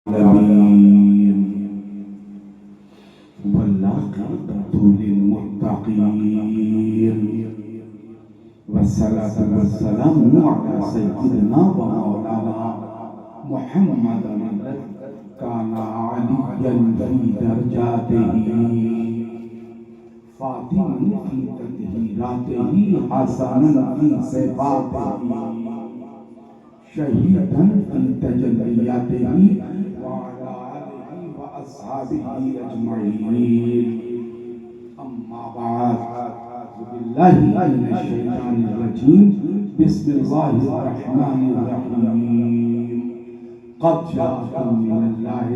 आमीन वल्लाक़िबतु लिल्मुत्तक़ीन वस्सलातु वस्सलामु अला सय्यिदिना व मौलाना मुहम्मदिन काना अलिय्यन फी दरजातिही फातिमन फी तत्हीरातिही हसनन फी सिफ़ातिही शहीदन फी तजल्लियातिही व अला आलिही व अस्हाबिही अजमईन अम्मा बाद बिल्लाहि मिनश शैतानिर रजीम बिस्मिल्लाहिर रहमानिर रहीम क़द जाअकुम मिनल्लाहि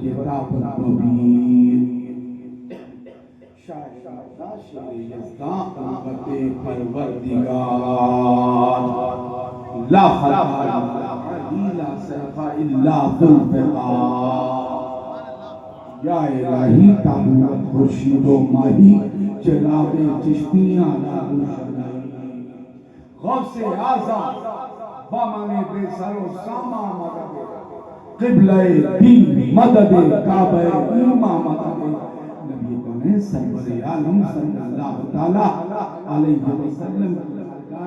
किताबुन मुबीन परवरदिगार ला खला ला सैफा इल्ला जुल्फ़िकार या इलाही ताबूत खुर्शीदो माही चिरागे चिश्तियां गौसे आज़म बमाने बेसरो सामा मदद क़िबले दीन मदद काबे ईमा मदद नबी कौने सरवर आलम सल्लल्लाहु तआला अलैहि वसल्लम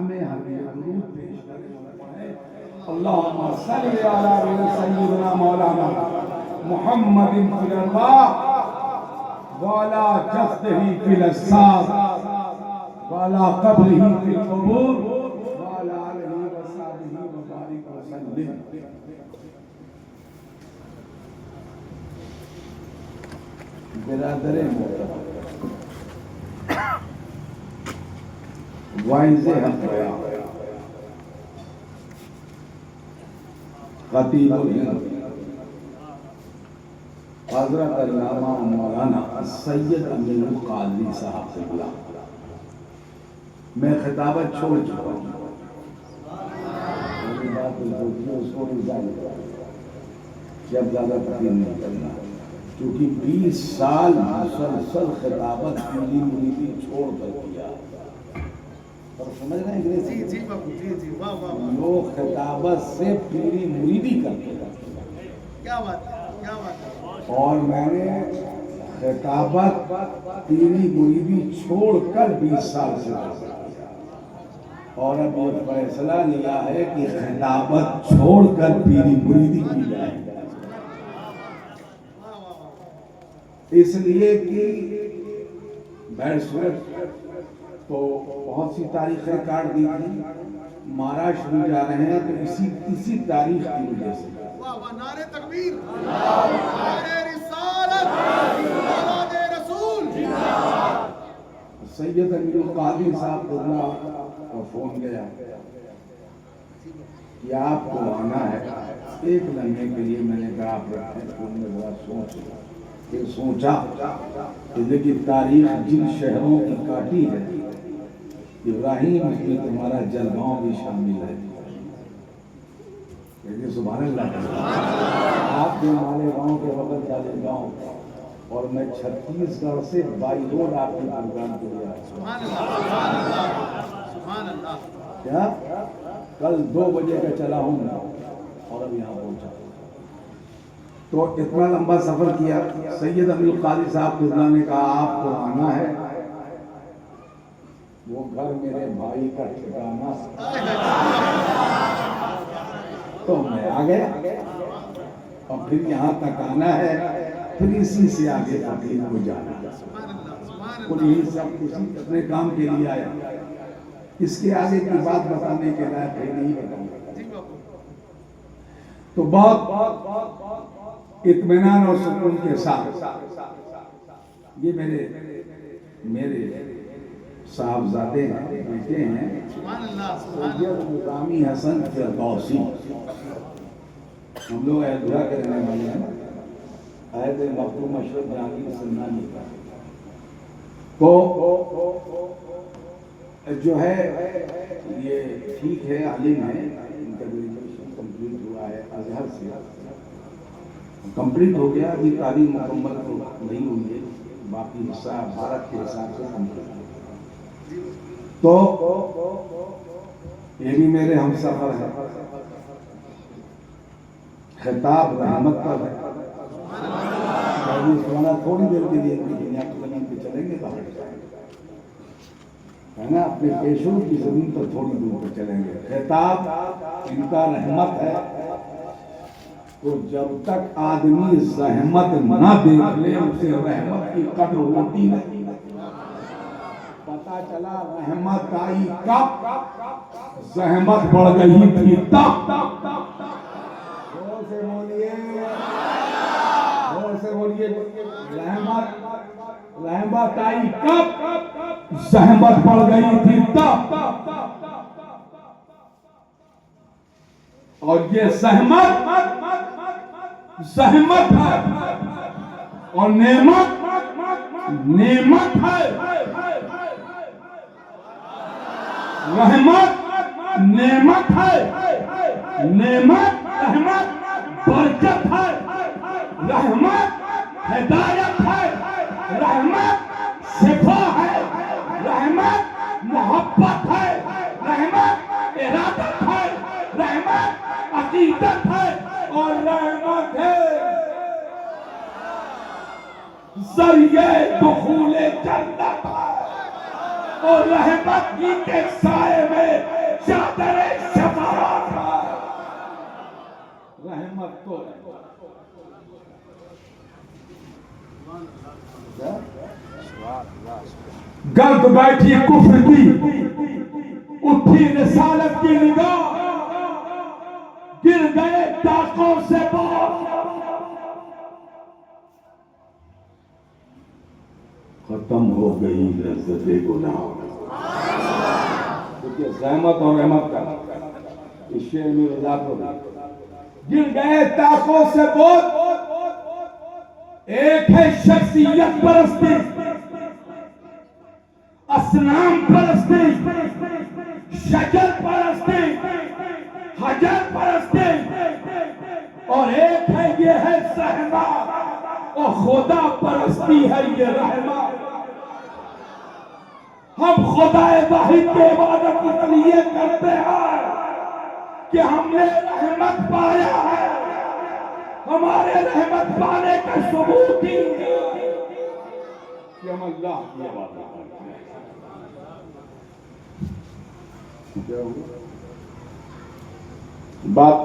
में हमें दुरूद पेश करें। अल्लाहुम्मा सल्लि अला सय्यिदिना मौलाना मुहम्मदिन फिल अरवाह व अला जस्दिही फिल अस्सार व अला क़ब्रिही फिल क़ुबूर व अला आलिही व सहाबिही व बारिक वसल्लिम। बिरादरे मोहतरम वाइज़े हक़ बयान खतीबुल हिंद हज़रत अल्लामा मौलाना सैयद अमीरुल क़ाज़ी साहब क़िबला। मैं खिताबत छोड़ चुका हूँ, उसको जब ज़्यादा तकलीफ नहीं करना, क्योंकि 20 साल मुसलसल खिताबत पीली मुरीदी छोड़ कर किया। और समझ रहे हैं अंग्रेजी? जी बाबू, जी वाह वाह। लोग खिताबत से पीली मुरीदी करते हैं। क्या बात है, क्या बात है। और मैंने खिताबत पीली मुरीदी छोड़कर 20 साल से किया और अब ये फैसला लिया है कि खिताबत छोड़कर पीली मुरीदी की जाए, इसलिए कि बैर सूरत तो बहुत सी तारीखें काट दी थी, महाराष्ट्र में जा रहे हैं तो इसी तारीख की वजह से। नारे तकबीर, नारे रिसालत, औलादे रसूल। सैयद अमीरुल क़ाज़ी साहब को फोन गया कि आपको आना है। एक लम्हे के लिए मैंने कहा आप रखें, फोन में बड़ा फिर सोचा कि लेकिन तारीख जिन शहरों की काटी है, इब्राहिम में तुम्हारा जलगांव भी शामिल है। सुभान अल्लाह। आपके मालेगांव के बगल का जलगांव और मैं छत्तीसगढ़ से बाई रोड आपके प्रोग्राम के लिए आया। क्या कल 2 बजे का चला हूँ और अब यहाँ पहुँचा। तो इतना लंबा सफर किया। सैयद अमीरुल क़ाज़ी साहब क़िबला ने कहा आपको आना है। वो घर मेरे भाई का ठिकाना, तो मैं आ गया और फिर यहाँ तक आना है, फिर इसी से आगे तकलीफ को जाना। कुल यही सब अपने काम के लिए आया, इसके आगे की बात बताने के लायक है नहीं बताऊंगा। तो बहुत इत्मीनान और सुकून के साथ ये मेरे साहबजादे हैं, बेटे हैं, निज़ामी हसन फिरदौसी। हम लोग अयोध्या के रहने वाले हैं, अहद मखदूम अशरफ जहांगीर सन्नानी का। तो जो है ये ठीक है, आलिम है, इनका ग्रेजुएशन कंप्लीट हुआ है अजहर से, कंप्लीट हो गया। अभी तारीख मुकम्मल तो नहीं हुई है, बाकी हिस्सा भारत के हिसाब से कंप्लीट। तो ये भी मेरे हम सफर है। खिताब रहमत पर है। थोड़ी देर के लिए अपनी दुनिया की जमीन पे चलेंगे बाहर है ना, अपने पेशों की जमीन पर थोड़ी दूर पर चलेंगे। खिताब इनका रहमत है। तो जब तक आदमी रहमत ना देख ले उसे रहमत की कदर होती नहीं। पता चला रहमत आई कब, रहमत बढ़ गई थी तब। जोर से बोलिए, जोर से बोलिए। रहमत आई कब, रहमत बढ़ गई थी तब। और ये सहमत है और नेमत नेमत है। रहमत नेमत है, नेमत रहमत बरकत है, रहमत हिदायत है, रहमत शिफा है, रहमत मोहब्बत है, रहमत इरादत है, रहमत अकीदत है और रहमत है जरिए दुखूले जन्नत है। और रहमत की के साए में चादर शफाअत है। रहमत तो गर्द बैठी कुफ्र की, उठी रिसालत की निगाह, गिर गए टाकों से बाहर। खत्म हो गई लज्जते गुनाह। देखिए रहमत और रहमत का इस शेर में वजाहत होगी। गिर गए टाकों से बोझ, एक है शख्सियत परस्ती, असनाम परस्ती, शजर परस्ती, हजर परस्ती, और एक है ये है सहमा और खुदा परस्ती है ये रहमा। हम खुदाए वाहिद की इबादत इसलिए करते हैं कि हमने रहमत पाया है। हमारे रहमत पाने का सबूत ही कि हम अल्लाह की इबादत करते हैं। क्या हुआ? बात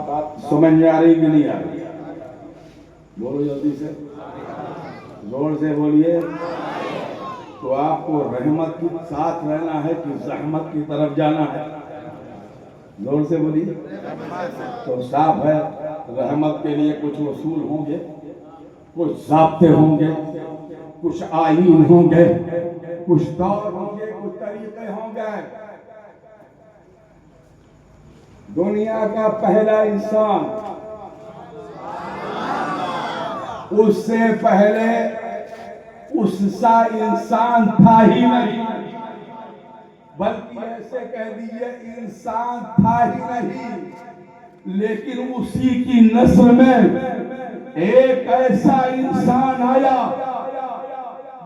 समझ में आ रही कि नहीं आ रही? बोलो जल्दी से, जोर से बोलिए। तो आपको रहमत के साथ रहना है कि रहमत की तरफ जाना है? जोर से बोलिए। तो साफ है, रहमत के लिए कुछ उसूल होंगे, कुछ ज़ाब्ते होंगे, कुछ आईन होंगे, कुछ दौर होंगे, कुछ तरीके होंगे। दुनिया का पहला इंसान, उससे पहले उससा इंसान था ही नहीं, बल्कि ऐसे कह दीजिए इंसान था ही नहीं, लेकिन उसी की नस्ल में एक ऐसा इंसान आया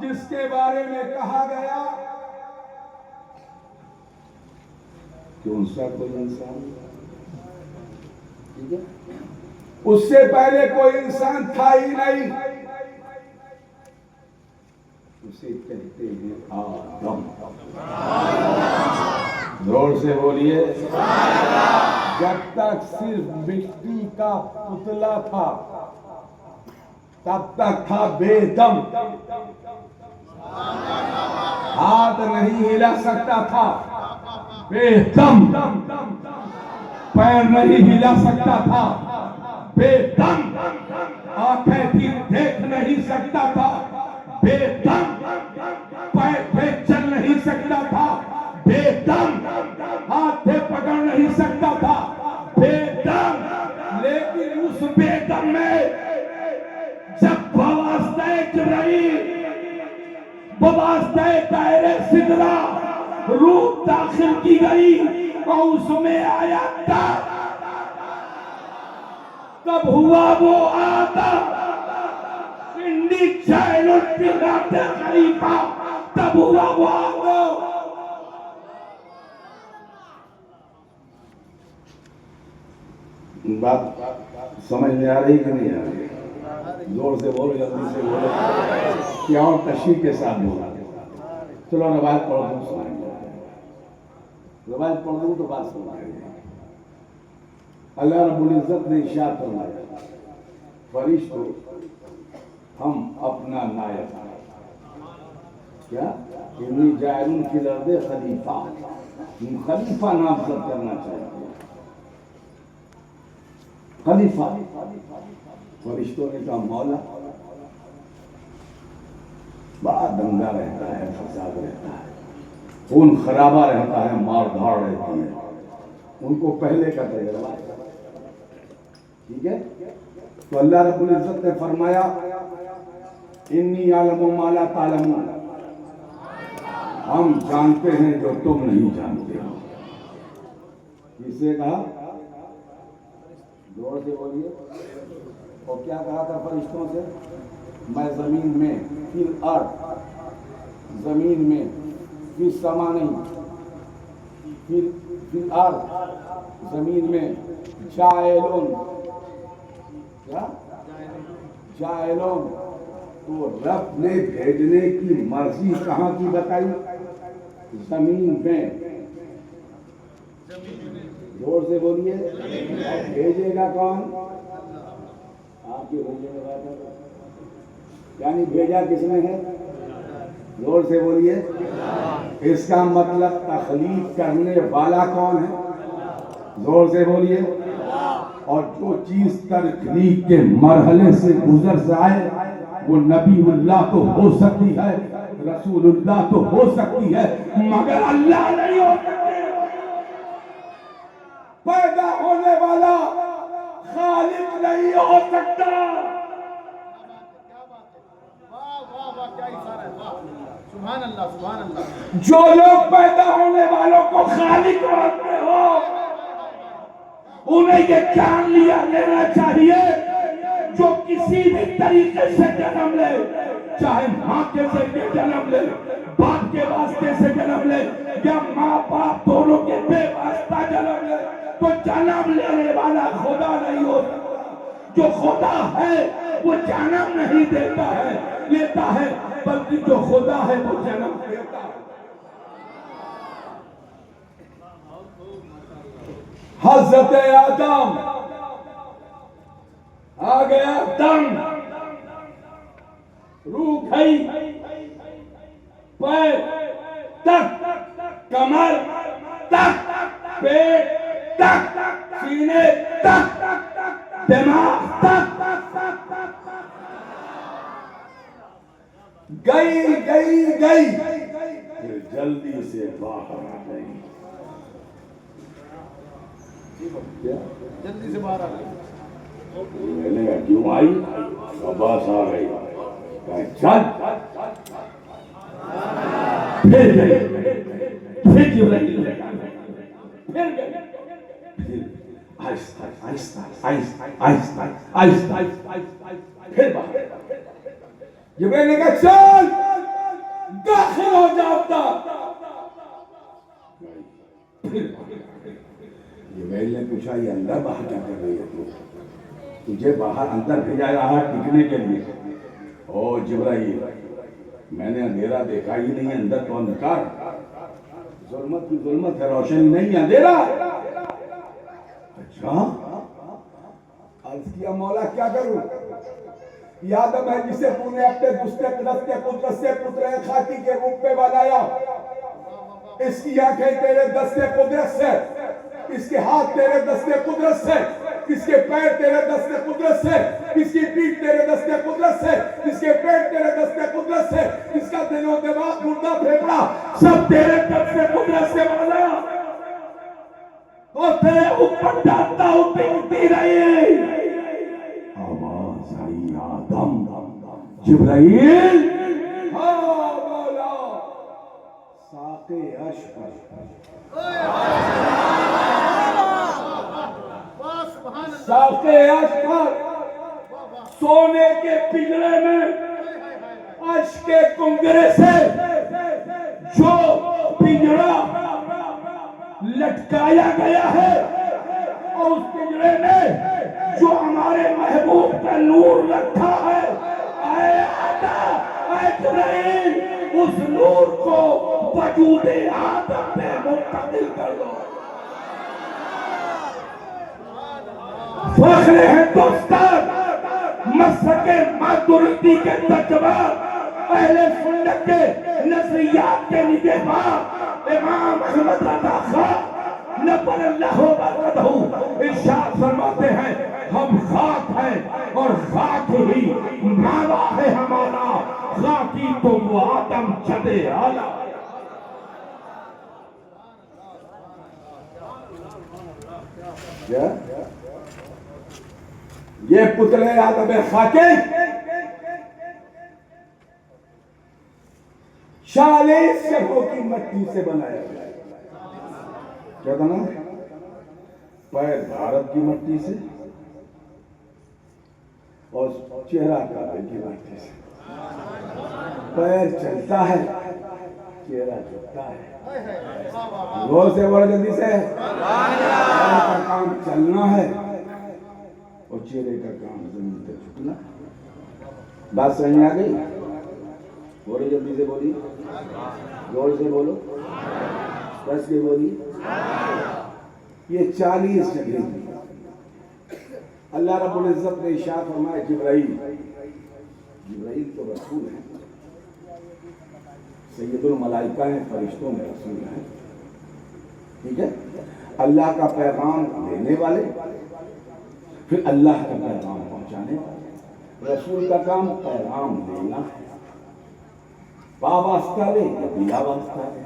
जिसके बारे में कहा गया कि उसका कोई इंसान, ठीक है, उससे पहले कोई इंसान था ही नहीं। उसे कहते हैं आदम। जोर से बोलिए। जब तक सिर्फ मिट्टी का पुतला था तब तक था बेदम, हाथ नहीं हिला सकता था, बेदम, पैर नहीं हिला सकता था, बेदम, आंखें थी देख नहीं सकता था, बेदम, पैर पे चल नहीं सकता था, बेदम, हाथ से पकड़ नहीं सकता था, बेदम। लेकिन उस बेदम में जब बवास्ते जिब्राइल, बवास्ते दायरे सिदरा रूह दाखिल की गई और उसमें आया तब हुआ वो आदम, इंडी चाइल्ड खलीफा, तब हुआ वो आदम। बात समझ में आ रही कि नहीं आ रही? जोर से बोलो, जल्दी से बोलो, क्या और तशरीह के साथ बोला। चलो रवायत पढ़ दूँ, सुनाएंगे। रवायत पढ़ दूँ तो बात सुनाएंगे। अल्लाह रब्बुल इज्जत ने इरशाद फरमाया, फरिश्तों हम अपना नायब क्या इन्हीं जायरून की लर्दे खलीफा, खलीफा नामजद करना चाहते हैं। खलीफा, फरिश्तों ने कहा मौला, बड़ा दंगा रहता है, फसाद रहता है, खून खराबा रहता है, मार धाड़ रहती है, उनको पहले का तजर्बा। ठीक है, तो अल्लाह रब्बुल इज्जत ने फरमाया, इन्नी आलमु मा ला तालमून, हम जानते हैं जो तुम नहीं जानते हो। किससे कहा? जोर से बोलिए। और क्या कहा था फरिश्तों से? मैं जमीन में, फिर अर्थ, जमीन में, फिर समा नहीं, फिर अर्थ, जमीन में, जायलुन, क्या जायलुन। तो रब ने भेजने की मर्जी कहाँ की बताई? जमीन में। जोर से बोलिए। भेजेगा कौन? आपके भेजेगा, यानी भेजा किसने है? जोर से बोलिए। इसका मतलब तखलीक करने वाला कौन है? जोर से बोलिए। और जो चीज तखलीक के मरहले से गुजर जाए वो नबीउल्लाह तो हो सकती है, रसूलुल्लाह तो हो सकती है, मगर अल्लाह नहीं हो सकते। पैदा होने वाला खालिक नहीं हो सकता। सुभान अल्लाह, सुभान अल्लाह। जो लोग पैदा होने वालों को खालिक मानते हो, उन्हें ये जान लिया लेना चाहिए, जो किसी भी तरीके से जन्म ले, चाहे माँ के जरिए जन्म ले, बाप के वास्ते से जन्म ले, या माँ बाप दोनों के बेवास्ता जन्म ले, तो जन्म लेने वाला खुदा नहीं हो सकता। जो खुदा है वो जन्म नहीं देता है, लेता है, बल्कि जो खुदा है वो जन्म देता है। हज़रत आदम आ गया दम, रूह गई, पैर तक, कमर तक, पेट तक, सीने तक, दिमाग तक, गई गई गई, फिर जल्दी से बाहर आ गई। जल्दी से बाहर आ गई। मैंने कहा क्यों आई? बस आ गई। चल, फिर गई, फिर जिब्राइल लेकर फिर गई, फिर आहिस्ता आहिस्ता आहिस्ता आहिस्ता आहिस्ता आहिस्ता फिर बाहर। जिब्राइल ने कहा चल दाखिल हो जाता। जिब्राइल ने पूछा ये अंदर बाहर क्या कर रही है तू? तुझे बाहर अंदर भेजा रहा है टिकने के लिए। ओ जिब्राइल, मैंने अंधेरा देखा ही नहीं, अंदर तो अंधकार, जुल्मत की जुल्मत है, रोशनी नहीं, अंधेरा। अच्छा, अर्ज किया मौला क्या करूं? ये आदम है जिसे तूने अपने दुस्ते दस्ते कुदरत से पुत्र खाकी के रूप में बनाया। इसकी आंखें तेरे दस्ते कुदरत से, इसके हाथ तेरे दस्ते कुदरत से, इसके पैर तेरे दस्ते कुदरत से, इसकी पीठ तेरे दस्ते कुदरत से, इसके पेट तेरे दस्ते कुदरत से, इसका दिलो दिमाग मुर्दा फेफड़ा सब तेरे दस्ते कुदरत से बनाया। और तेरे ऊपर डालता उठती रही। आवाज आई आदम, जिब्राइल, हाँ मौला, साक़े अशहर, साक़े अशहर, सोने के पिंजरे में अर्श के कुंगरे से जो पिंजरा लटकाया गया है और उस पिंजरे कमरे में जो हमारे महबूब का नूर रखा है, आए आदा, आए जिब्राइल, उस नूर को वजूदे आदम में मुंतकिल कर दो। फख्र हिंदुस्तान मसके मातुरिदी के तजबा, अहले सुन्नत के नजरियात के निगहबान इमाम अहमद रज़ा खान नब्बरल्लाहु बरकतहू इरशाद फरमाते हैं, हम खाक हैं और खाक ही मावा है हमारा, खाकी तो वो आदम जदे आला। ये पुतले आदम खाके 40 जगहों की मिट्टी से बनाया गया। क्या था ना, पैर भारत की मिट्टी से और चेहरा काबे की मिट्टी से। पैर चलता है, चेहरा चलता है। गौर से बड़ा जल्दी से पैर का काम चलना है और चेहरे का काम जमीन पे झुकना। बात समझ में आ गई? बोलो जल्दी से, बोलिए, जोर से बोलो, बस के बोलिए। ये 40 जगह अल्लाह रब्बुल इज्जत ने इरशाद फरमाया, जिब्राइल, जिब्राइल तो रसूल है, सैयदुल मलाइका है, फरिश्तों में रसूल है, ठीक है। अल्लाह का पैगाम देने वाले, फिर अल्लाह का पैगाम पहुंचाने वाले। रसूल का काम पैगाम देना है, वास्ता ले या बिला वास्ता ले,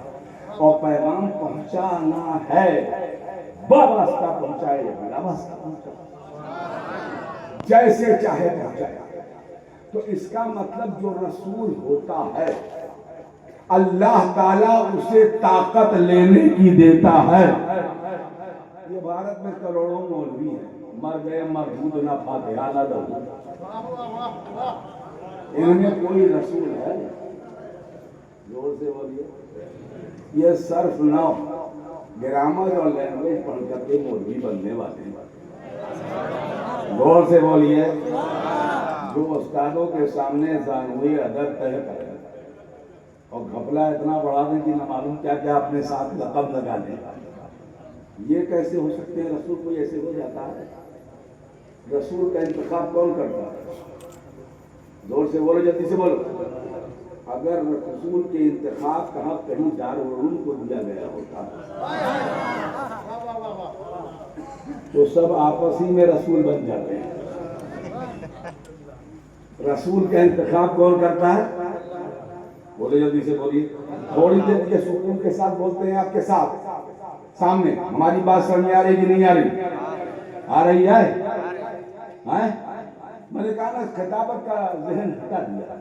और पैगाम पहुंचाना है, वास्ता पहुंचाए या बिला वास्ता पहुंचाए, जैसे चाहे पहुंचाए। तो इसका मतलब जो रसूल होता है, अल्लाह ताला उसे ताकत लेने की देता है। ये भारत में करोड़ों मौलवी हैं, मर गए मरहूद ना फातिहा ना दो, इनमें कोई रसूल है? जोर से बोलिए। ये सर्फ नाउ ग्रामर और लैंग्वेज पढ़ करके मौलवी बनने वाले हैं। जोर से बोलिए। जो उस्तादों के सामने जानवी अदब तय करे और घपला इतना बढ़ा दें कि न मालूम क्या क्या अपने साथ लकब लगा दें, ये कैसे हो सकते हैं? रसूल कोई ऐसे हो जाता है? रसूल का इंतखाब कौन करता है? जोर से बोलो, जल्दी से बोलो। अगर रसूल के इंतखाब का हक कहीं दारुल उलूम को दिया गया होता तो सब आपस ही में रसूल बन जाते हैं। रसूल का इंतखाब कौन करता है? बोले जल्दी से बोलिए। थोड़ी देर के सुकून के साथ बोलते हैं आपके साथ सामने। हमारी बात समझ में आ रही कि नहीं आ रही? आ रही है? मैंने कहा ना, खिताबत का जहन हटा दिया,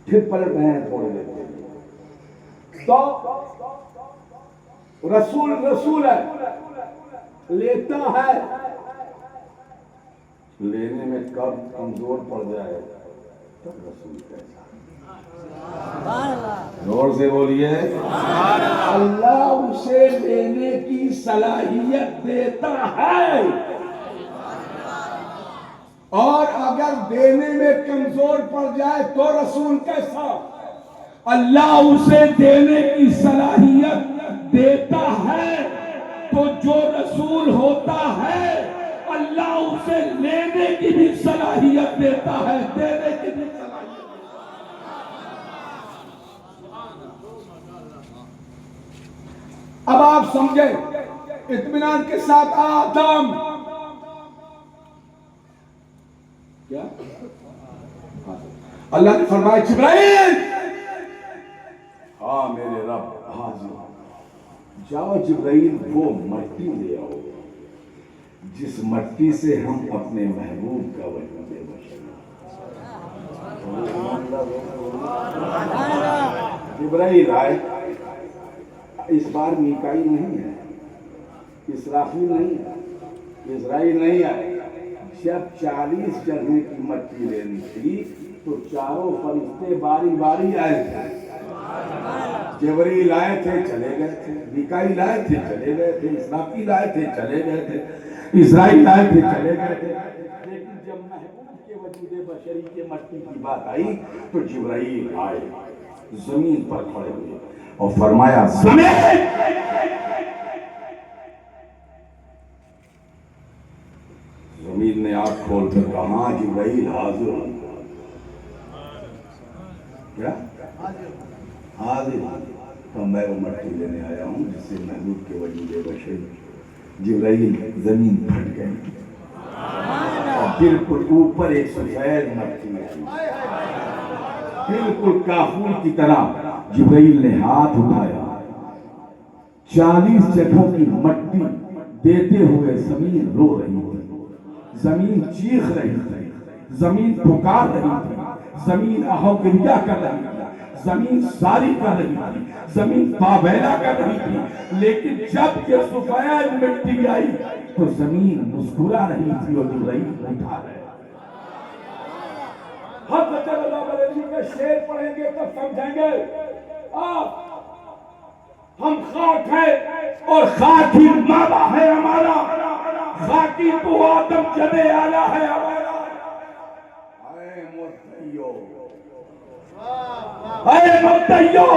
फिर पलट रहे हैं थोड़ी देर के लिए। तो रसूल रसूल है, लेता है, लेने में कब कमजोर पड़ जाए तब रसूल कैसा? जोर से बोलिए। अल्लाह उसे लेने की सलाहियत देता है, और अगर देने में कमजोर पड़ जाए तो रसूल कैसा? अल्लाह उसे देने की सलाहियत देता है, तो जो रसूल होता है अल्लाह उसे लेने की भी सलाहियत देता है, देने की भी सलाहियत। अब आप समझे इत्मीनान के साथ। आदम क्या अल्लाह ने फरमाया, जिब्राइल, हाँ मेरे रब हाजिर, जाओ जिब्राइल वो मट्टी ले आओ जिस मट्टी से हम अपने महबूब का वजूद जिब्राइल आए। इस बार मीकाईल नहीं है, इसराफील नहीं है, इजराइल नहीं आए। जब 40 जगह की मट्टी लेनी थी तो चारों फरिश्ते बारी बारी आए। जिब्रील आए थे चले गए थे, मिकाईल आए थे चले गए थे, इसराफील आए थे चले गए थे, इस्राइल आए थे चले गए थे। लेकिन जब महबूब के वजूद बशरी के मट्टी की बात आई तो जिब्राइल आए, जमीन पर खड़े हुए और फरमाया जमीन। जमीन ने आंख खोलकर कहा जिब्राइल हाजिर हूं। क्या हाजिर? तो मैं वो मट्टी लेने आया हूँ जिससे महबूब के वजूद बशरी। जिब्राइल जमीन फट गई और बिल्कुल ऊपर एक सफेद मट्टी आई, बिल्कुल काफूर की तरह। जिब्राइल ने हाथ उठाया, 40 जगहों की मट्टी देते हुए जमीन रो रही थी, जमीन चीख रही थी, जमीन पुकार रही थी, जमीन आहोगिरिया कर रही थी, जमीन सारी कर रही थी, जमीन बाबैला कर रही थी। लेकिन जब ये सफेद मिट्टी आई तो जमीन मुस्कुरा रही थी और जिब्राइल उठा रहे। हज़रत अल्लाह बरेलवी का शेर पढ़ेंगे तब समझेंगे। आप हम खाक है और खाक ही मावा है हमारा, खाकी तो आदम जदे आला है हमारा। अरे मुर्तइयो, अरे मुर्तइयो,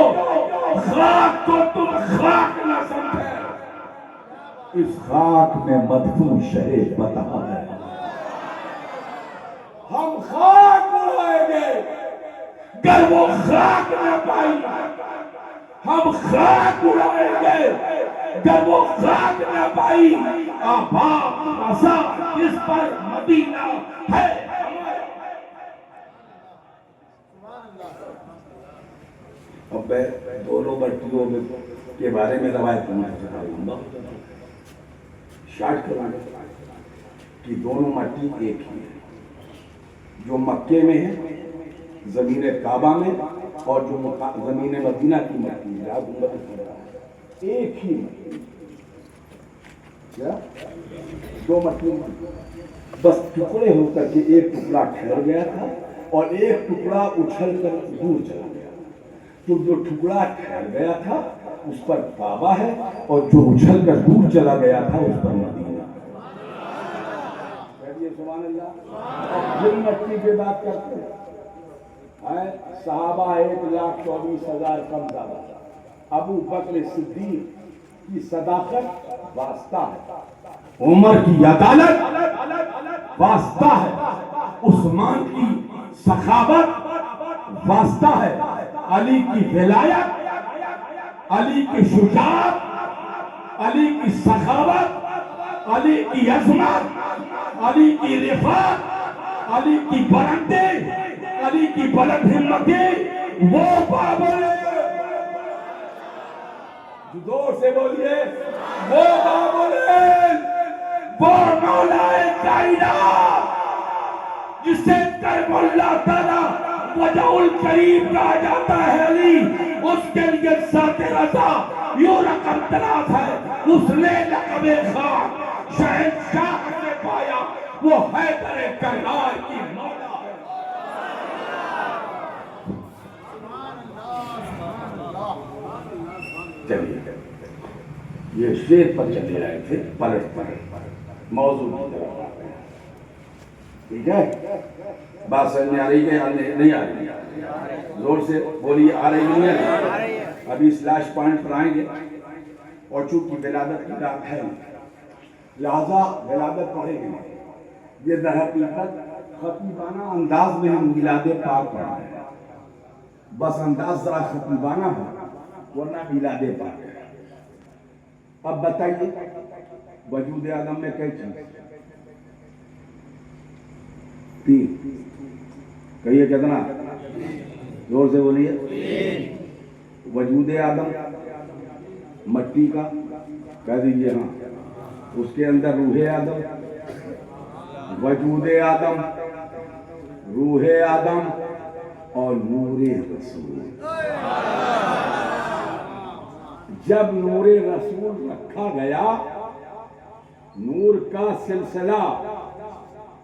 खाक को तुम खाक न समझे, इस खाक में मदफून शहे बता है। हम खाक उड़ाएंगे गर वो खाक न पाई, हम खाक उड़ाएंगे गर वो खाक न पाई। आबाद रसा इस पर मदीना है। अब मैं दोनों मट्टियों में के बारे में रवायत बताऊंगा, शार्ट करूंगा कि दोनों मट्टी एक ही है। जो मक्के में है जमीन काबा में और जो जमीन मदीना की मट्टी एक ही मट्टी। क्या दो मट्टी? बस टुकड़े होकर के एक टुकड़ा ठहर गया था और एक टुकड़ा उछल कर दूर चला गया। तो जो टुकड़ा ठहर गया था उस पर काबा है और जो उछल कर दूर चला गया था उस पर मदीना। सुभान अल्लाह। जिन मट्टी की बात करते हैं सहाबा 1,24,000 कम ज्यादा, अबू बकर सिद्दीक की सदाकत वास्ता है, उमर की अदालत वास्ता है, उस्मान की सखावत वास्ता है, अली की विलायत, अली की शुजाअत, अली की सखावत, अली की अज़मत, अली की रिफ़ात, अली की बुलंदी, अली की बुलंद हिम्मती, वो बाबर। जोर से बोलिए, वो बाबर, वो मौलाए कायनात जिसे करबला ताला वजहुल करीम कहा जाता है। अली उसके लिए साते रज़ा यूं रकम तलाश है, उसने लक़बे खान शहंशाह से पाया, वो हैदर कररार की मौला है। चलिए ये शेर पर चले आए थे, पलट मौजूद की तरफ आते हैं। ठीक है, बात समझ में आ रही है? नहीं आ रही? जोर से बोलिए, आ रही नहीं आ रही? अभी इस लास्ट पॉइंट पर आएंगे। और चूंकि विलादत की रात है लिहाजा विलादत पढ़ेंगे। ये दरहकीकत खतीबाना अंदाज में हम मिलादे पाक पढ़ा है, बस अंदाज जरा खतीबाना है वरना मिलादे पाक है। अब बताइए वजूद आदम में कई चीज? 3। कहिए कितना? जोर से बोलिए। वजूद आदम मट्टी का कह दीजिए, हाँ। उसके अंदर रूहे आदम, वजूद आदम, रूहे आदम और नूरे रसूल। जब नूरे रसूल रखा गया, नूर का सिलसिला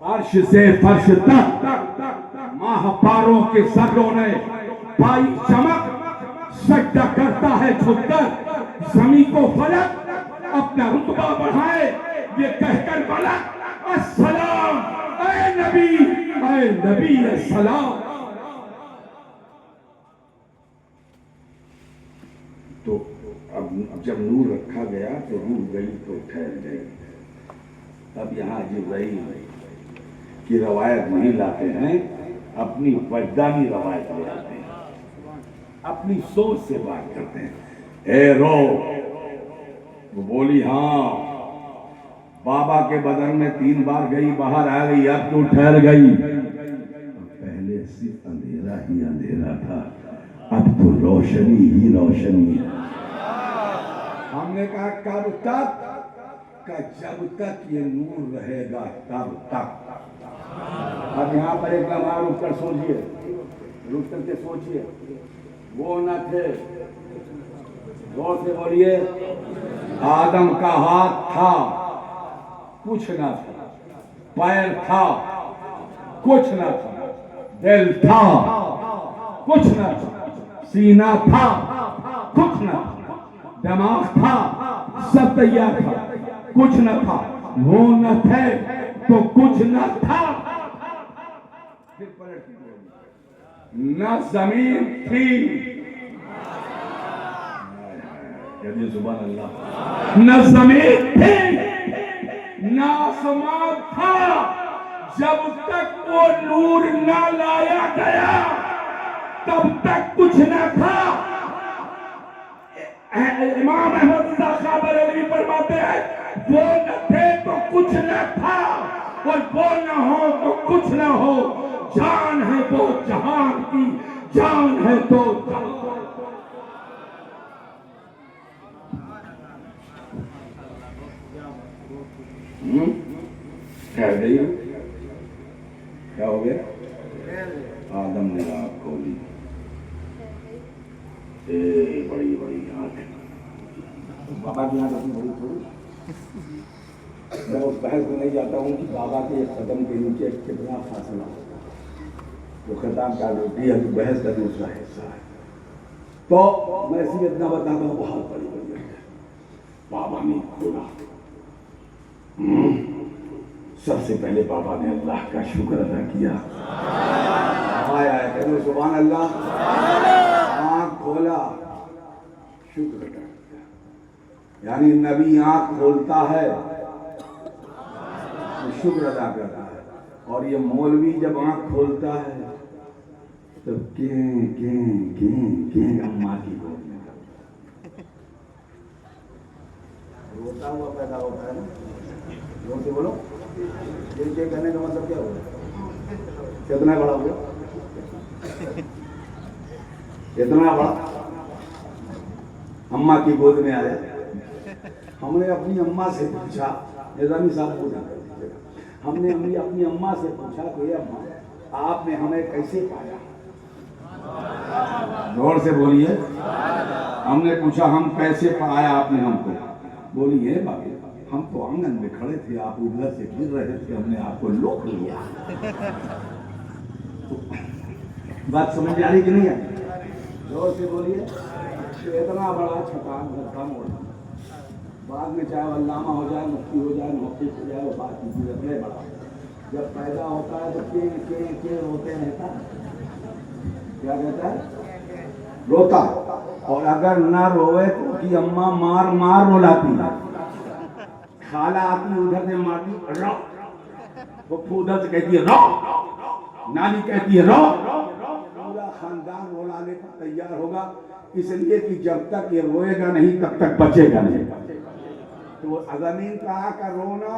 अर्श से फर्श तक माहपारों के सर्रों ने पाई चमक, सजदा करता है झुककर, जमीन को फलक अपना रुतबा बढ़ाए, ये कहकर मलक अस्सलाम ऐ नबी अस्सलाम। तो अब जब नूर रखा गया तो रूह गई तो ठहर गई। अब यहाँ जिब्राइल की रवायत नहीं लाते हैं, अपनी वजदानी रवायत ले आते हैं, अपनी सोच से बात करते हैं। ए रो, वो बोली हाँ, बाबा के बदन में 3 बार गई, बाहर आ गई, अब तो ठहर गई। पहले सिर्फ अंधेरा ही अंधेरा था, अब तो रोशनी ही रोशनी है। हमने कहा कब तक? का जब तक ये नूर रहेगा तब तक। अब यहाँ पर एक लम्हा रुक कर सोचिए, रुक करके सोचिए। वो न थे, गौर से बोलिए, आदम का हाथ था, कुछ ना था, पैर था, कुछ ना था, दिल था, कुछ ना था, सीना था, कुछ ना था, दिमाग था, सब तैयार था, कुछ न था। वो न थे तो कुछ न था। न जमीन थी, कहते सुभान अल्लाह, न जमीन थी न आसमान था। जब तक वो नूर न लाया गया तब तक कुछ न था। इमाम अहमद रज़ा खां बरेलवी फरमाते हैं, वो न थे तो कुछ न था, और वो न हो तो कुछ न हो। जान है तो जहान की, जान है तो ठहर गई। क्या हो गया? आदम ने आँख खोली, बड़ी बड़ी आँख, बाबा की आँख अपनी बड़ी थोड़ी। मैं उस बहस में नहीं जाता हूँ कि बाबा के एक कदम के नीचे कितना फासला, वो खिताब का रोटी है, बहस का दूसरा हिस्सा है। तो मैं इसी इतना बताता हूँ, बहुत बड़ी बड़ी है। बाबा ने खोला, सबसे पहले बाबा ने अल्लाह का शुक्र अदा किया। आया है सुभान अल्लाह। आँख खोला, शुक्र अदा किया। यानी नबी आँख खोलता है तो शुक्र अदा करता है, और ये मौलवी जब आँख खोलता है तो के अम्मा की गोद में रोता हुआ पैदा होता है ना। जोर से बोलो, के कहने का मतलब क्या हुआ? कितना बड़ा हुआ? इतना बड़ा अम्मा की गोद में आया। हमने अपनी अम्मा से पूछा, निजामी साहब पूछा, हमने अपनी अम्मा से पूछा कि अम्मा आपने हमें कैसे पाया? जोर से बोलिए। हमने पूछा हम कैसे पाया आपने हमको? बोलिए बाबी, हम तो आंगन में खड़े थे, आप उधर से गिर रहे थे, हमने आपको लोक लिया। बात समझ आ रही कि नहीं है? जोर से बोलिए। इतना बड़ा छटान धक्का मोड़ा, बाद में चाहे अल्लामा हो जाए, मुफ्ती हो जाए, मुफ्ती हो जाए, वो बात की इतने बड़ा। जब पैदा होता है तो के रोते रहता है, क्या कहता है? रोता। और अगर ना रोए तो कि अम्मा मार मार रोलाती, खाला आती उधर से मारती रो, वो उधर से कहती है रो, नानी कहती है रो, पूरा खानदान रोलाने का तैयार होगा, इसलिए कि जब तक ये रोएगा नहीं तब तक बचेगा नहीं। तो जमीन कहा का रोना,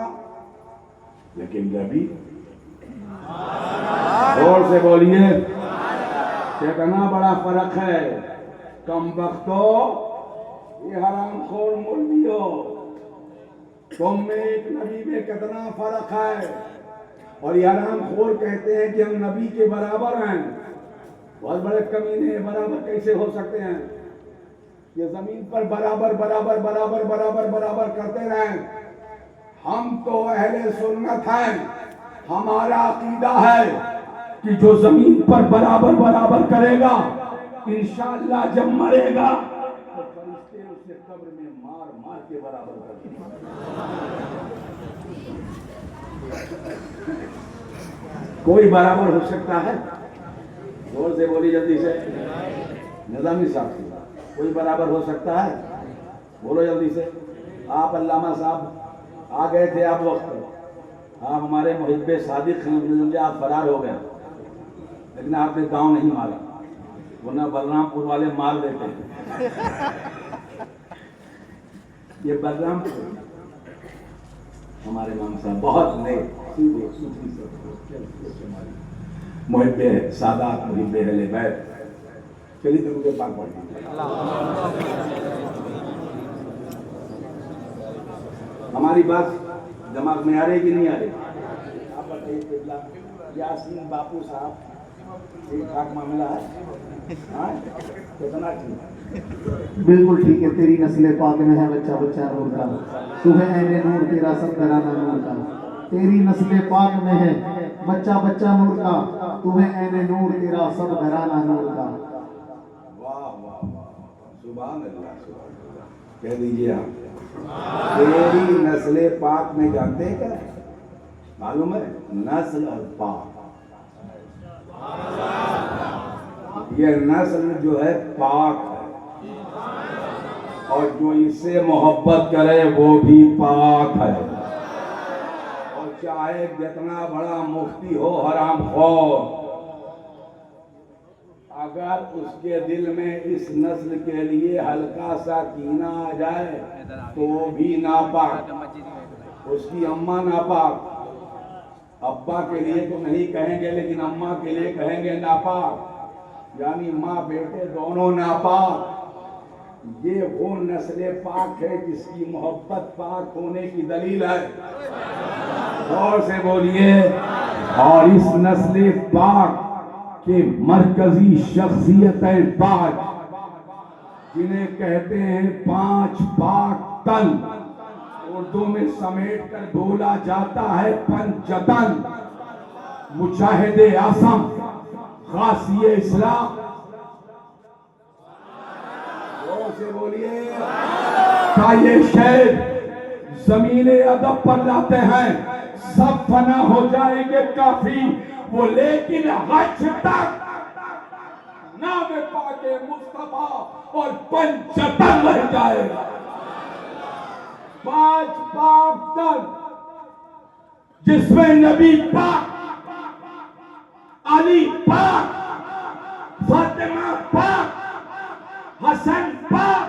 लेकिन नबी, जोर से बोलिए, कितना बड़ा फर्क है। कम वक्तो, ये हरामखोर मौलवियो, तुम में एक नबी में कितना फर्क है। और ये हरामखोर कहते हैं कि हम नबी के बराबर हैं। बहुत बड़े कमीने, बराबर कैसे हो सकते हैं? ये जमीन पर बराबर बराबर बराबर बराबर बराबर करते रहें। हम तो अहले सुन्नत हैं, हमारा अकीदा है कि जो जमीन पर बराबर बराबर करेगा इंशाअल्लाह जब मरेगा तो फरिश्ते उसे कब्र में मार मार के बराबर कर देंगे। कोई बराबर हो सकता है? जोर से बोली जल्दी से। निजामी साहब, कोई बराबर हो सकता है? बोलो जल्दी से। आप अल्लामा साहब आ गए थे, आप वक्त आप हमारे मुहिब्बे सादिक हैं, आप फरार हो गए, लेकिन आपने गांव नहीं मारा, वरना बलरामपुर वाले मार देते हैं। ये बलरामपुर हमारे इमाम साहब बहुत नए सीधे सूफी मुहिब्बे सादात मुहिब्बे अहले बैत। चलिए दुरूद पाक पढ़िए। हमारी बात दिमाग में आ रही कि नहीं आ रही? आप बताइए। यासीन बापू साहब, ठीक ठाक मामला है? हाँ, कितना ठीक? बिल्कुल ठीक है। तेरी नस्ल पाक में है बच्चा बच्चा नूर का, तू है ऐने नूर तेरा सब घराना नूर का। तेरी नस्ल पाक में है बच्चा बच्चा नूर का, तू है ऐने नूर तेरा सब घराना नूर का। वाह वाह वाह, सुभान अल्लाह सुभान अल्लाह। कह दीजिए आप, तेरी नस्ल पाक में जानते हैं क्या? मालूम है? नस्ल और पाक, ये नस्ल जो है पाक है, और जो इससे मोहब्बत करे वो भी पाक है। और चाहे जितना बड़ा मुफ्ती हो हरामखोर, अगर उसके दिल में इस नस्ल के लिए हल्का सा कीना आ जाए तो वो भी नापाक। उसकी अम्मा नापाक, अब्बा के लिए तो नहीं कहेंगे लेकिन अम्मा के लिए कहेंगे नापाक, यानी माँ बेटे दोनों नापाक। ये वो नस्ल पाक है जिसकी मोहब्बत पाक होने की दलील है। और से बोलिए। और इस नस्ल पाक के मरकजी शख्सियतें पाक, जिन्हें कहते हैं पांच पाक तन, उर्दू में समेट कर बोला जाता है पंचतन। मुजाहिदे आसम, गासिए इस्लाम, से बोलिए। का ये शेर जमीने अदब पर लाते हैं, सब फना हो जाएंगे काफी वो, लेकिन हज तक नाम पाके मुस्तफा और पंचतन रह जाएगा। पांच पाक तन, जिसमें नबी पाक, अली पाक, फातिमा पाक, हसन पाक,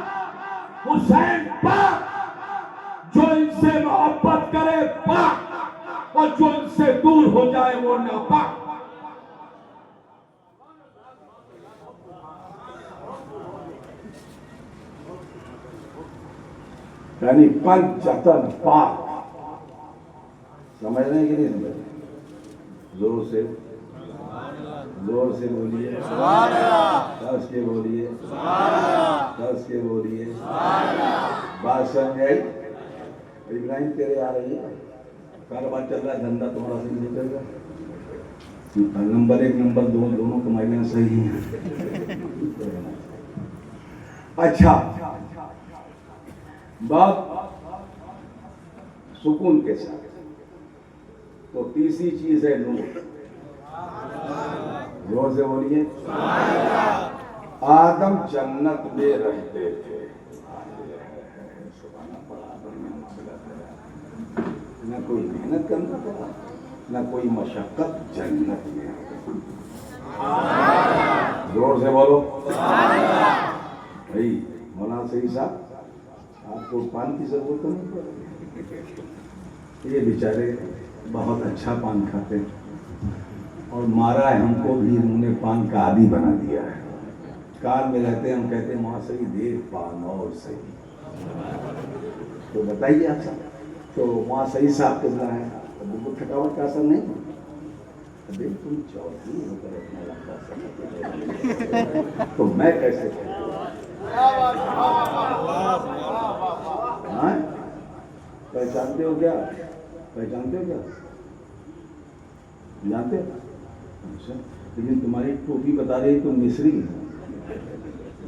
हुसैन पाक। जो इनसे मोहब्बत करे पाक, और जो इनसे दूर हो जाए वो नापाक। यानी पंचतन पाक। समझ रहे हैं कि नहीं समझ रहे? जोर से, जोर से बोलिए, दस के बोलिए, दस के बोलिए। बात समझ आई? इब्राहिम तेरे आ रही है, कारोबार चल रहा है, धंधा तुम्हारा सही नहीं चल रहा। नंबर एक नंबर दो दोनों कमाइयां सही हैं। अच्छा, बात सुकून के साथ। तो तीसरी चीज है नूर। जोर से बोलिए। आदम जन्नत में रहते थे, न कोई मेहनत करना पड़ा, न कोई मशक्कत, जन्नत में। जोर से बोलो भाई। मौलाना सही साहब, आपको पान की जरूरत तो नहीं पड़ेगी। ये बेचारे बहुत अच्छा पान खाते हैं, और मारा है हमको भी, उन्होंने पान का आदी बना दिया है। कार में रहते हैं, हम कहते हैं वहाँ सही दे पान और सही। तो बताइए आप साहब, तो वहाँ सही साहब कितना है? बिल्कुल थकावट का असर नहीं, बिल्कुल चौथी होकर अपना लगता। तो मैं कैसे पहचानते हो क्या? पहचानते हो क्या? जानते हो? अच्छा, लेकिन तुम्हारी टोपी बता रही तुम मिस्री है।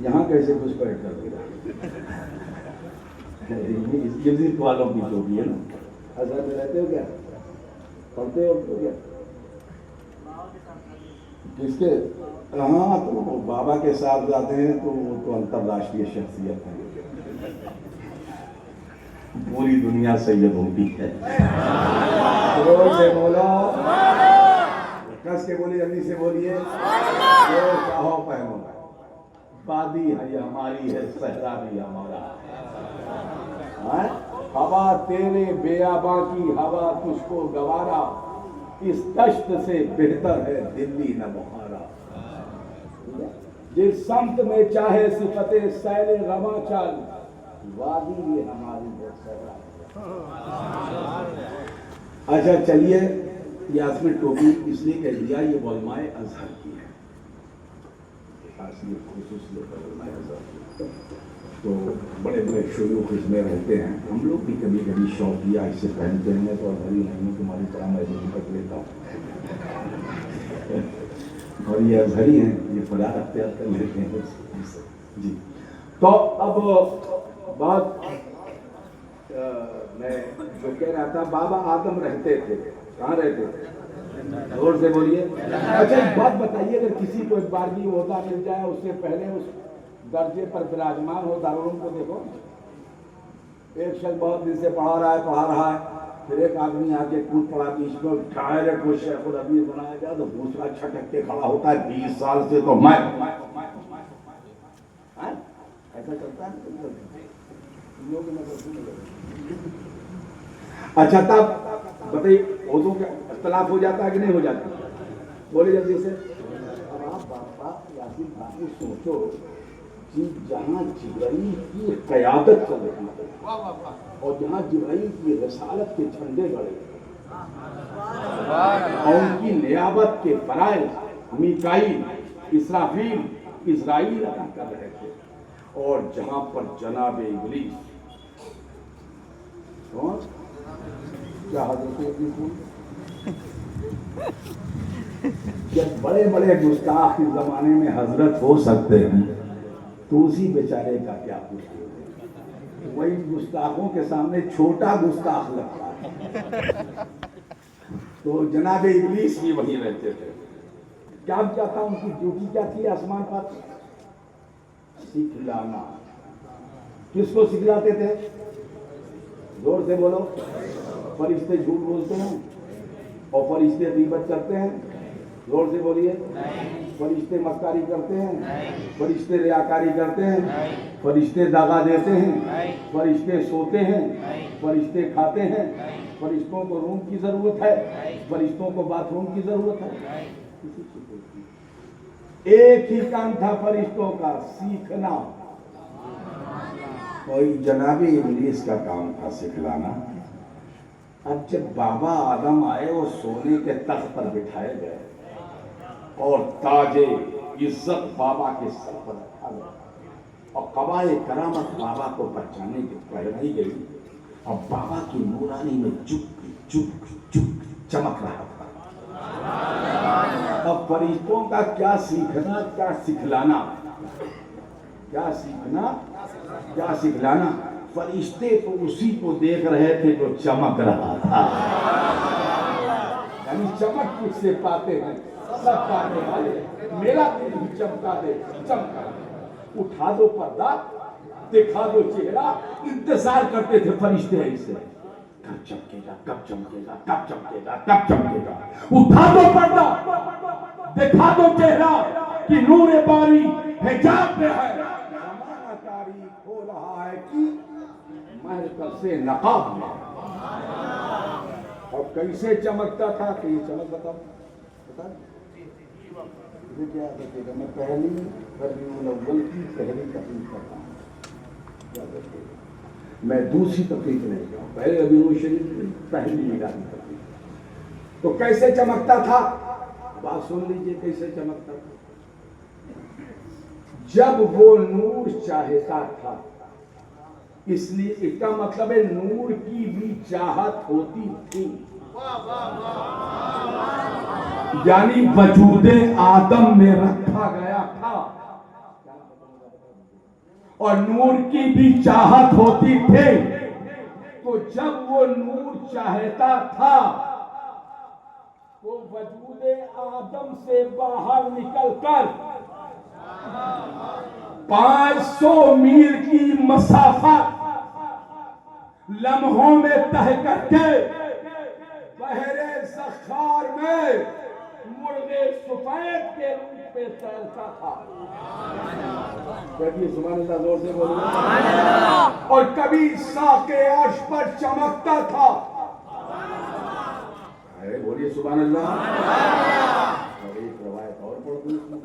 यहाँ कैसे घुसपैठ कर दिया इजिप्ट वालों की जो भी है ना। अजहर में रहते हो क्या, पढ़ते हो क्या? किसके? हाँ, तो बाबा के साथ जाते हैं तो वो तो अंतरराष्ट्रीय शख्सियत है, पूरी दुनिया सैयद होती है। जोर से बोलो, कस के बोलिए, जल्दी से बोलिए, जो चाहो पहनो। वादी है ये हमारी है, सहरा भी हमारा है। हवा तेरे बेआबा की हवा तुझको गवारा, इस दश्त से बेहतर है दिल्ली न बुखारा। जिस संत में चाहे सिफते सैले रवा चाल, वादी ये हमारी है, सहरा। अच्छा चलिए, यास्मीन टोपी इसलिए कह दिया, ये उलमाए अजहर की है, तो बड़े बड़े शोयूख इसमें रहते हैं। हम लोग भी कभी कभी शौक किया इससे पहनते हैं, तो अजहरी नहीं हूँ, तुम्हारी तरह मैं भी पकड़ लेता हूँ और ये अजहरी हैं, ये फरार अख्तियार कर लेते हैं जी। तो अब बात मैं जो कह रहा था, बाबा आदम रहते थे, कहाँ रहते थे? जोर से बोलिए। अच्छा एक बात बताइए, अगर किसी को एक बार भी ओहदा मिल जाए, उससे पहले उस दर्जे पर विराजमान हो, दारुल को देखो, एक शख्स बहुत दिन से पढ़ा रहा है, फिर एक आदमी आके कूद पड़ा बीच में, डायरेक्ट वो शेखुल हदीस बनाया गया, तो दूसरा छटक के खड़ा होता है, 20 साल से तो मैं ऐसा चलता है। अच्छा तब बताइए, ओहदों का इख्तलाफ हो जाता है कि नहीं हो जाता? बोले जल्दी से। अब आप बाबा यासीन भाई सोचो कि जहाँ जिब्राइल की क़यादत चल रही है और जहाँ जिब्राइल की रिसालत के झंडे गड़े और उनकी नियाबत के फराइज़ मीकाईल, इसराफील, इज़राइल अदा कर रहे थे, और जहाँ पर जनाब इब्लीस क्या जब बड़े बड़े गुस्ताख इस जमाने में हजरत हो सकते हैं, तो उसी बेचारे का क्या पूछते? वही गुस्ताखों के सामने छोटा गुस्ताख लगता है। तो जनाब इब्लीस भी वही रहते थे। क्या था उनकी ड्यूटी, क्या थी आसमान पर? सिखलाना। किसको सिखलाते थे? जोर से बोलो। फरिश्ते झूठ बोलते हैं और फरिश्ते गीबत करते हैं? जोर से बोलिए। फरिश्ते मक्कारी करते हैं? फरिश्ते रियाकारी करते हैं? फरिश्ते दागा देते हैं? फरिश्ते सोते हैं? फरिश्ते खाते हैं? फरिश्तों को रूम की जरूरत है? फरिश्तों को बाथरूम की जरूरत है? एक ही काम था फरिश्तों का, सीखना। कोई जनाबे इब्लीस का काम था सिखलाना। अब जब बाबा आदम आए और सोने के तख्त पर बिठाए गए और ताजे इज्जत बाबा के सर पर रखा गया और कबाए करामत बाबा को पहचाने के पहनाई गई, और बाबा की नूरानी में चुप चुप चुप चमक रहा था। अब फरिश्तों का क्या सीखना, क्या सिखलाना, क्या सीखना, क्या सिखलाना। फरिश्ते तो उसी को देख रहे थे जो चमक रहा था, यानी चमक किससे पाते हैं? सब पाने वाले। मेरा दिल भी चमका दे, चमका दे। उठा दो पर्दा, दिखा दो चेहरा, इंतजार करते थे फरिश्ते ऐसे, कब चमकेगा, कब चमकेगा, कब चमकेगा, कब चमकेगा। उठा दो पर्दा, दिखा दो चेहरा कि नूर बारी हिजाब में है, ज़माना तारीख हो रहा है कि महर से नकाब में। और कैसे चमकता था? तो ये चमक बताओ, बता क्या बचेगा? मैं पहली रबीउल अव्वल की पहली तकलीफ करता हूँ, क्या बचेगा? मैं दूसरी तकलीफ नहीं जाऊँ, पहले रबीउल शरीफ की पहली निगाही तकलीफ। तो कैसे चमकता था? बात सुन लीजिए कैसे चमकता था। जब वो नूर चाहता था, इसलिए इसका मतलब है नूर की भी चाहत होती थी, यानी वजूदे आदम में रखा गया था। और नूर की भी चाहत होती थी। तो जब वो नूर चाहता था तो वजूदे आदम से बाहर निकलकर 500 मील की मसाफत लम्हों में तय करके बहरे सखार में मुर्गे सफेद के रूप में तैरता था। कभी सुभान अल्लाह जोर से बोलिए। और कभी साके अर्श पर चमकता था। अरे बोलिए सुभान अल्लाह। और एक रवायत और पढ़ दूं इसमें।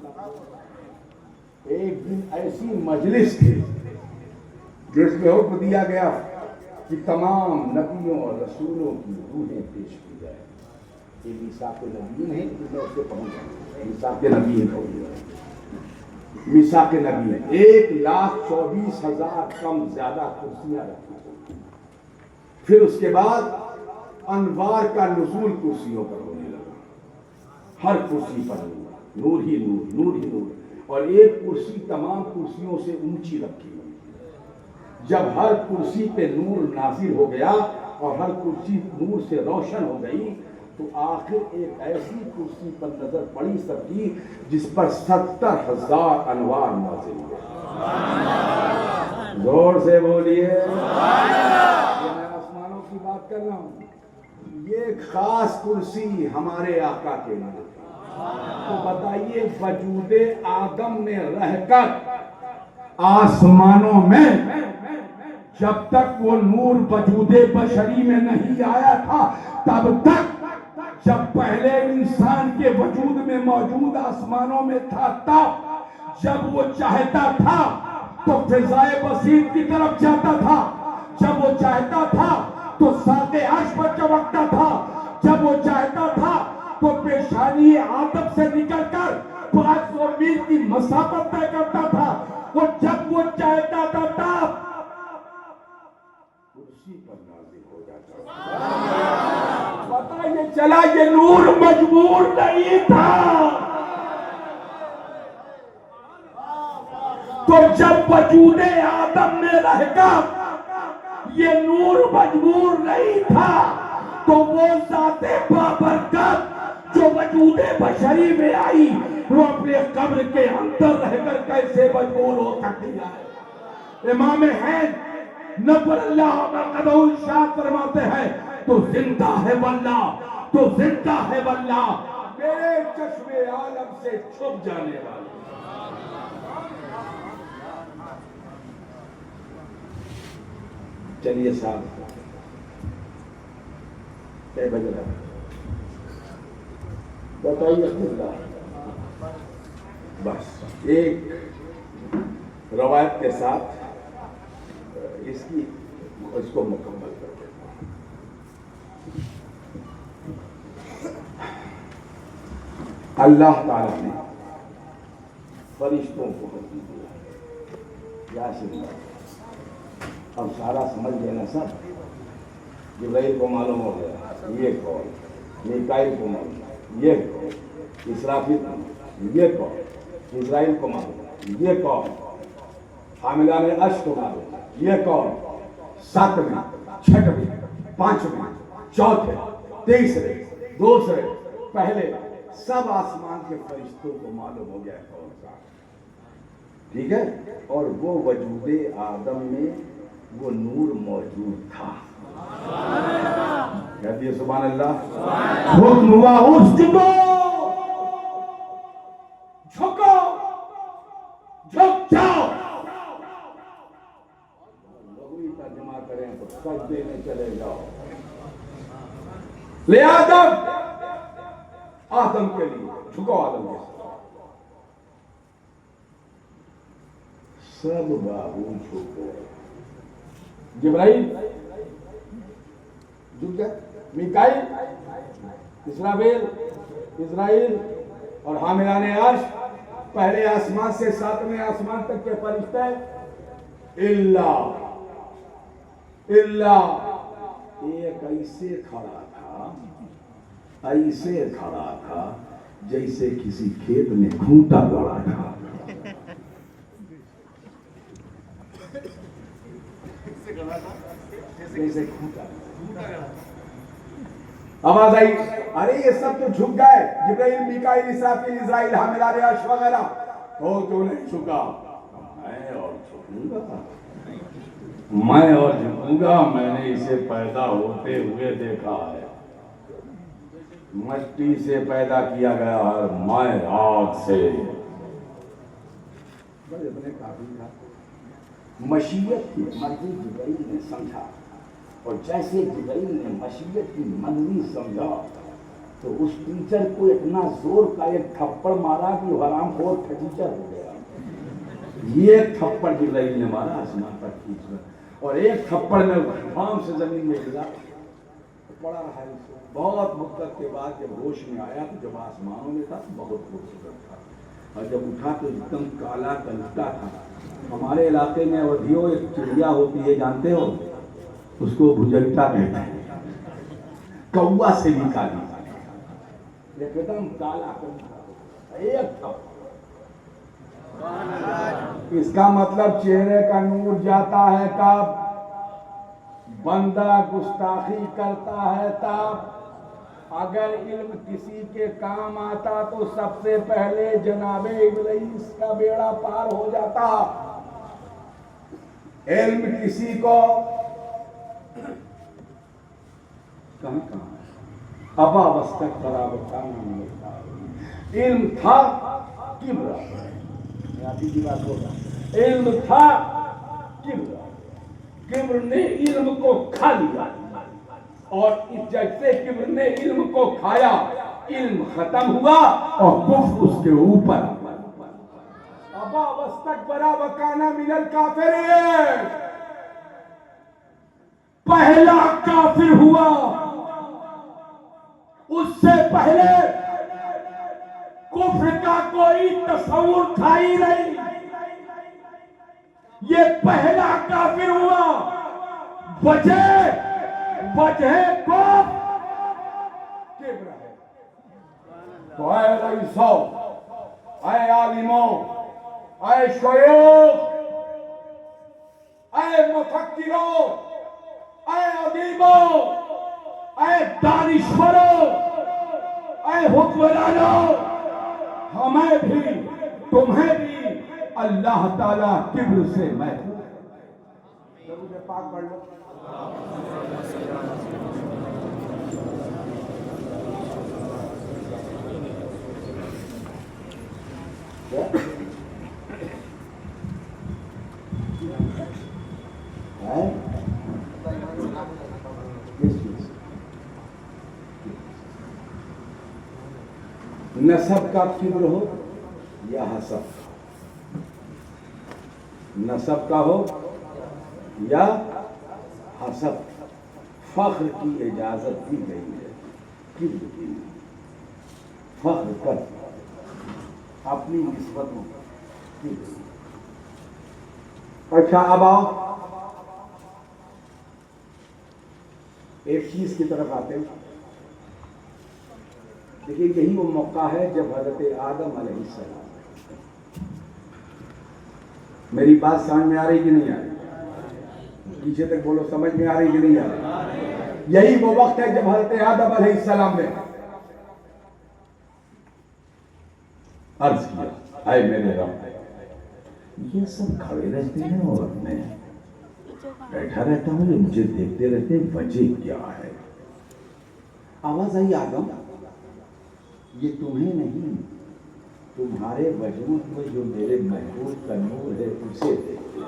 एक दिन ऐसी मजलिस थी जिसमें हुक्म दिया गया कि तमाम नबियों और रसूलों की रूहें पेश की जाए। ये मीसाक नबी है, मैं उससे पढ़ूंगा। मीसाक नबी है, मीसाक नबी है। 1,24,000 कम ज्यादा कुर्सियां रखी। फिर उसके बाद अनवार का नुज़ूल कुर्सियों पर होने लगा। हर कुर्सी पर नूर ही नूर, नूर ही नूर। और एक कुर्सी तमाम कुर्सियों से ऊंची रखी हुई। जब हर कुर्सी पे नूर नाजिल हो गया और हर कुर्सी नूर से रोशन हो गई तो आखिर एक ऐसी कुर्सी पर नजर पड़ी सबकी जिस पर 70,000 अनवार नाजिल हुए। जोर से बोलिए। मैं आसमानों की बात कर रहा हूँ। ये खास कुर्सी हमारे आका के लिए। तो बताइए वजूदे आदम में रहकर आसमानों में जब तक वो नूर वजूदे बशरी में नहीं आया था तब तक जब पहले इंसान के वजूद में मौजूद आसमानों में था तब जब वो चाहता था तो फिजाए बसीत की तरफ जाता था। जब वो चाहता था तो साते अर्श पर चमकता था। जब वो चाहता था तो पेशानी आदम से निकलकर 500 मील की मसाफत तय करता था। और जब वो चाहता था तब कुर्सी पर नाज़िल हो जाता। पता ये चला ये नूर मजबूर नहीं था। तो जब वजूदे आदम में रहकर ये नूर मजबूर नहीं था तो वो ज़ाते बाबरकत जो वजूदे बशरी में आई वो अपने कब्र के अंदर रहकर कैसे मजबूर हो सकती है। इमाम है नब्बुल्लाह मक़दूर शाह फरमाते हैं तो जिंदा है वल्लाह, तो जिंदा है वल्लाह मेरे चश्मे आलम से छुप जाने वाले। चलिए साहब क्या बजा बताइए। बस एक रवायत के साथ इसको मुकम्मल कर देता हूं। अल्लाह ताला ने फरिश्तों को हुक्म दिया। अब सारा समझ लेना सब। जिब्राइल को मालूम हो गया ये कौन, मीकाईल को मालूम ये कौन, इसराफील को मालूम ये कौन, इज़राइल को मालूम ये कौन, हामिलाने अर्श को मालूम ये कौन, 7वें, 6वें, 5वें, 4थे, 23रे, 2रे, पहले सब आसमान के फरिश्तों को मालूम हो गया कौन सा। ठीक है। और वो वजूदे आदम में वो नूर मौजूद था। कहती है सुभान अल्लाह। हुक्म हुआ उसको झुको, झुक जाओ। लघुई तर्जुमा करें तो सजदे में चले जाओ। ले आदम, आदम के लिए झुको। आदम के सब बाबू झुको। जिब्राइल झुक गए, मीकाईल, इसराफील, इज़राइल और हामिलाने अर्श पहले आसमान से 7वें आसमान तक के फरिश्ते इल्ला एक ऐसे खड़ा था जैसे किसी खेत में खूंटा गड़ा था। कैसे खूटा। आवाज आई, अरे ये सब तो झुक गए, जिब्राइल, मीकाईल, इसराफील, इजराइल, हामिल अर्श वगैरह, तो नहीं झुका। मैं और झुकूंगा, मैं और झुकूंगा। मैंने इसे पैदा होते हुए देखा है, मट्टी से पैदा किया गया है, मैं आग से। अपने काबिल था, मशीयत की मर्जी जिब्राइल ने समझा, और जैसे जिब्राइल ने मशीयत की मर्जी समझा तो उस टीचर को इतना जोर का एक थप्पड़ मारा कि हरामखोर टीचर हो गया। ये थप्पड़ जिब्राइल ने मारा आसमान पर खींचकर, और एक थप्पड़ में धाम से जमीन में गिरा, पड़ा रहा। बहुत मुद्दत के बाद जब होश में आया तो जब आसमानों में था तो बहुत खूबसूरत था, और जब उठा तो एकदम काला कलटा था। हमारे इलाके में अवधियों एक चिड़िया होती है, जानते हो, उसको भुजंटा कहते हैं, कौवा से भी काली, एकदम काला कलटा एक था। इसका मतलब चेहरे का नूर जाता है कब बंदा गुस्ताखी करता है तब। अगर इल्म किसी के काम आता तो सबसे पहले जनाबे इब्लीस का बेड़ा पार हो जाता। इल्म किसी को कहां अबा वस्तक बराबर इल्म था किब्र, की बात होगा, इल्म था किब्र, किब्र ने इल्म को खा लिया, और इस जैसे किब्र ने इल्म को खाया, इल्म खत्म हुआ और कुफ्र उसके ऊपर। अबा वस्तकबरा व काना मिनल काफिरीन, पहला काफिर हुआ, उससे पहले कुफ्र का कोई तस्वुर था ही नहीं। ये पहला काफिर हुआ, वजह को किब्र है। तो ऐ रईसों, ऐ आलिमों, ऐ शयूख, ऐ मुफक्किरों, ऐ अदीबों, ऐ दानिश्वरों, ऐ हुक्मरानों, हमें भी तुम्हें भी अल्लाह ताला किब्र से महफूज है। दरूद पाक पढ़ लो। नसब का किब्र हो या हसब, नसब का हो या हसब, फख्र की इजाजत दी गई है, किब्र की। फख्र कर अपनी निस्बतों की। अच्छा, अब आओ एक चीज की तरफ आते हैं। देखिए, यही वो मौका है जब हजरत आदम अलैहिस्सलाम, मेरी बात समझ में आ रही कि नहीं आ रही? पीछे तक बोलो, समझ में आ रही कि नहीं आ रही? यही वो वक्त है जब हजरत आदम अलैहिस्सलाम ने अर्ज किया, आए मेरे रब, ये सब खड़े रहते हैं और मैं बैठा रहता हूं, ये मुझे देखते रहते, वजह क्या है? आवाज आई, आदम, ये तुम्हें नहीं, तुम्हारे वजूद में जो मेरे महबूब का नूर है उसे देखते।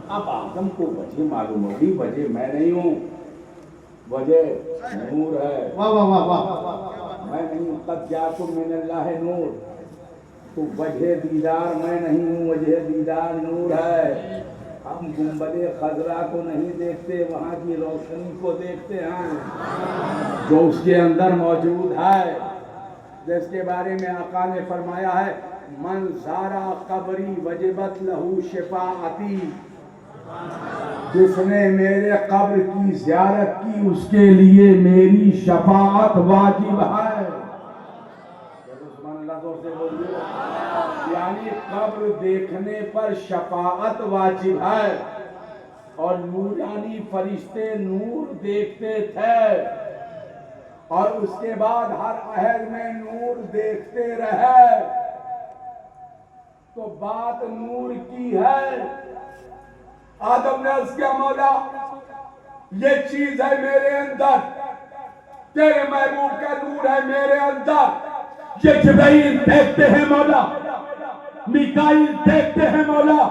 अब आदम को वजह मालूम होगी, वजह मैं नहीं हूँ, वजह नूर है। वाह वाह वाह वाह, मैं नहीं हूँ, कद जाकुम मिनल्लाह नूर, तो वजह दीदार मैं नहीं हूँ, वजह दीदार नूर है। हम गुंबदे खजरा को नहीं देखते, वहाँ की रोशनी को देखते हैं जो उसके अंदर मौजूद है, जिसके बारे में आका ने फरमाया है, मन ज़ारा कब्री वजबत लहू शिफाअती, जिसने मेरे कब्र की ज़ियारत की उसके लिए मेरी शफाअत वाजिब है। से बोलिए, यानी कब्र देखने पर शफाअत वाजिब है, और नूरानी फरिश्ते नूर देखते थे और उसके बाद हर अहद में नूर देखते रहे। तो बात नूर की है। आदम ने अर्ज किया, मौला ये चीज है मेरे अंदर, तेरे महबूब का नूर है मेरे अंदर। ये जिब्राइल देखते हैं मौला, मिकाईल देखते हैं मौला,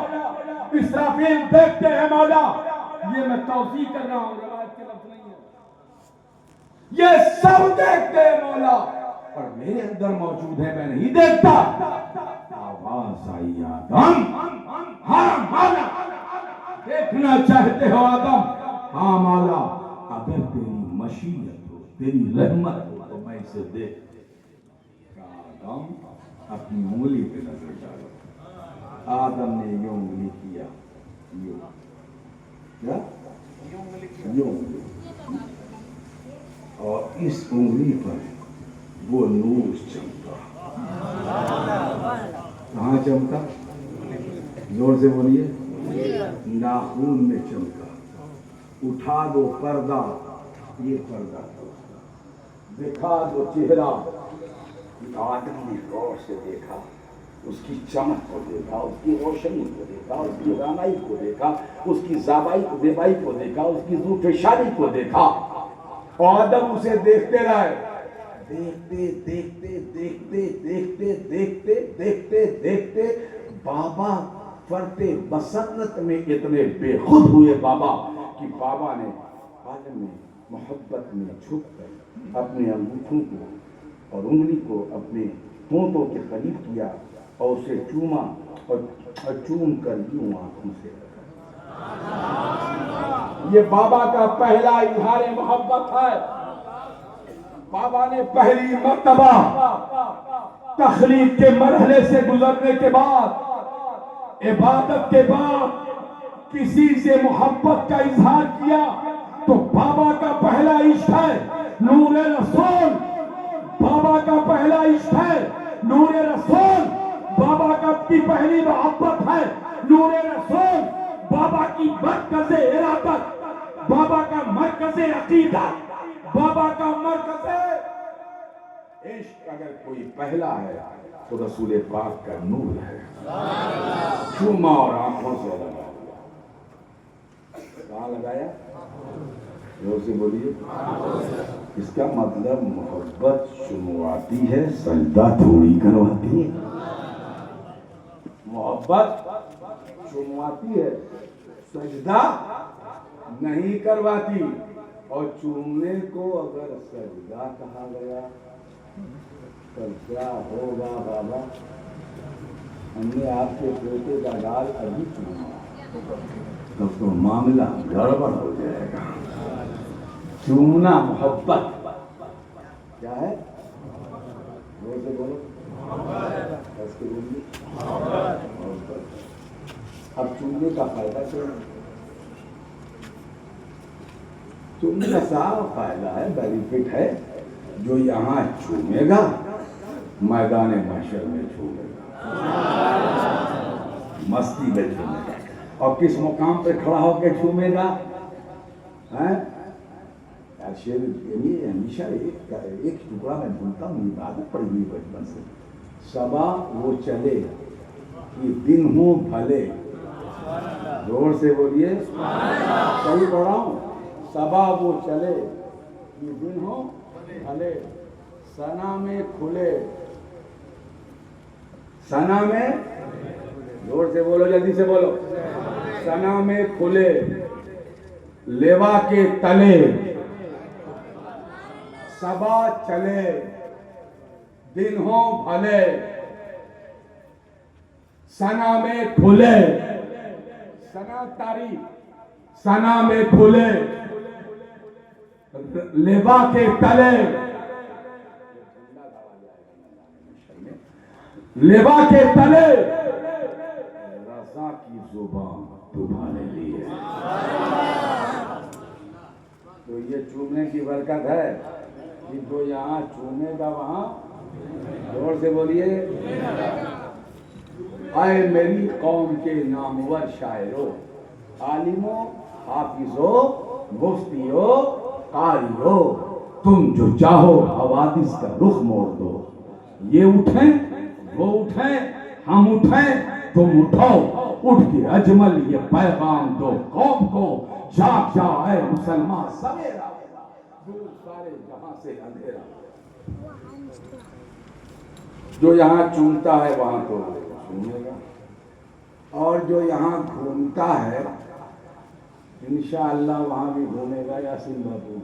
इसराफील देखते हैं मौला। ये मैं तौसीफ कर रहा हूं, रिवायत के लफ्ज नहीं है। ये सब देखते हैं मौला, पर मेरे अंदर मौजूद है, मैं नहीं देखता। आवाज आई, आदम हाँ मौला, देखना चाहते हो आदम? हाँ मौला, अगर तेरी मशीयत हो, तेरी रहमत हो तो मैं इसे देख। आदम अपनी उंगली पे नजर डालो। आदम ने यूं उंगली किया, यूं क्या यूं उंगली, और इस उंगली पर वो नूर चमका। कहाँ चमका? जोर से बोलिए। नाखून में चमका। उठा दो पर्दा, ये पर्दा दिखा दो चेहरा। आदम ने गौर से देखा, उसकी चमक को देखा, उसकी रोशनी को देखा, उसकी रानाई को देखा, उसकी ज़ाबाई को देबाई को देखा, उसकी ज़ूफ़ेशानी को देखा। आदम उसे देखते रहे। देखते देखते देखते देखते देखते देखते देखते बाबा फरते बसन्नत में इतने बेखुद हुए बाबा कि बाबा ने आलम में मोहब्बत में झुककर अपने अंगूठों को और उंगली को अपने होंठों के करीब किया और उसे चूमा और चूम कर यूं आंखों से रखा। ये बाबा का पहला इजहार मोहब्बत है। बाबा ने पहली मर्तबा तखलीक के मरहले से गुजरने के बाद, इबादत के बाद किसी से मोहब्बत का इजहार किया तो बाबा का पहला इश्क है नूरे रसूल। बाबा का पहला इश्क है नूरे रसूल। बाबा का की पहली मोहब्बत है नूरे रसूल। बाबा की मरकज़े इरादत, बाबा का मरकज़े अकीदत, बाबा का मरकज़े इश्क अगर कोई पहला है तो रसूल पाक का नूर है। चूमा और आंखों से लगा। कहाँ लगाया? जोर से बोलिए। इसका मतलब मोहब्बत चुमवाती है, सजदा थोड़ी करवाती है। मोहब्बत चुमवाती है, सजदा नहीं करवाती। और चूमने को अगर सजदा कहा गया तो क्या होगा बाबा? हमने आपके पोते का गाल अभी चूमा, तब तो मामला गड़बड़ हो जाएगा। चूमना मोहब्बत क्या है? जोर से बोलो। अब चूमने का फायदा क्या है? चूमने का सारा फायदा है, बेनिफिट है। जो यहाँ चूमेगा मैदान महशर में चूमेगा, मस्ती में चूमेगा। और किस मुकाम पे खड़ा होकर चूमेगा? हैं? शेर ये हमेशा एक टुकड़ा मैं भूलता हूँ, ये आदत पड़ी हुई बचपन से। सबा वो चले कि दिन हो भले। जोर से बोलिए। सही पढ़ रहा हूँ। सबा वो चले कि दिन हो भले, सना में खुले। सना में, जोर से बोलो, जल्दी से बोलो। सना में खुले लेवा के तले, सबा चले दिन हो भले, सना में खुले। सना तारीफ, सना में खुले लेवा के तले, लेवा के तले रज़ा की जुबान तुम्हारे लिए। तो ये चूमने की बरकत है कि जो यहाँ चूमेगा वहां, जोर से बोलिए। आए मेरी कौम के नामवर शायरों, आलिमों, हाफिज हो, मुफ्ती हो, कारी हो, तुम जो चाहो हवादिस का रुख मोड़ दो। ये उठे, वो उठे, हम उठे, तुम उठो, उठ के अजमल ये पैगाम दो कौम को, जाग जा ऐ मुसलमान सवेरा, दूर सारे जहां से अंधेरा। जो यहाँ चूमता है वहां तो सुनेगा, और जो यहाँ घूमता है इंशाअल्लाह वहां भी घूमेगा। यासीन बाबू